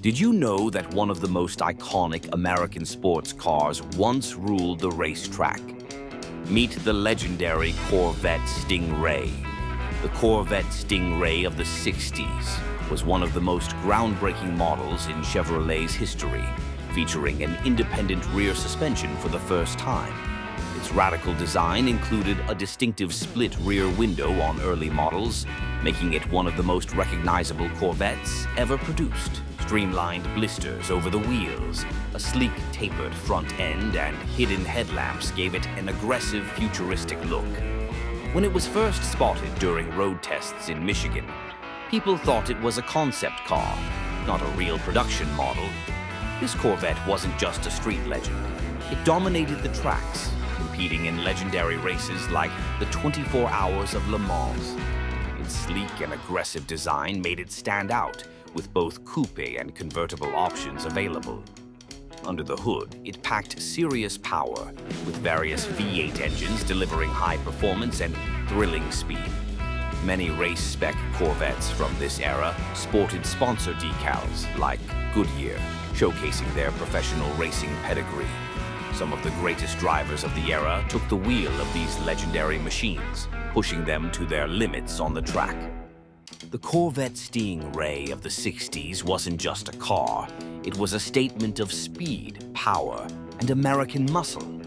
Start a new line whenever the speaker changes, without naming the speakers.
Did you know that one of the most iconic American sports cars once ruled the racetrack? Meet the legendary Corvette Sting Ray. The Corvette Sting Ray of the 60s was one of the most groundbreaking models in Chevrolet's history, featuring an independent rear suspension for the first time. Its radical design included a distinctive split rear window on early models, making it one of the most recognizable Corvettes ever produced. Streamlined blisters over the wheels, a sleek tapered front end, and hidden headlamps gave it an aggressive, futuristic look. When it was first spotted during road tests in Michigan, people thought it was a concept car, not a real production model. This Corvette wasn't just a street legend. It dominated the tracks, competing in legendary races like the 24 Hours of Le Mans. Its sleek and aggressive design made it stand out, with both coupe and convertible options available. Under the hood, it packed serious power, with various V8 engines delivering high performance and thrilling speed. Many race-spec Corvettes from this era sported sponsor decals like Goodyear, showcasing their professional racing pedigree. Some of the greatest drivers of the era took the wheel of these legendary machines, pushing them to their limits on the track. The Corvette Sting Ray of the 60s wasn't just a car, it was a statement of speed, power, and American muscle.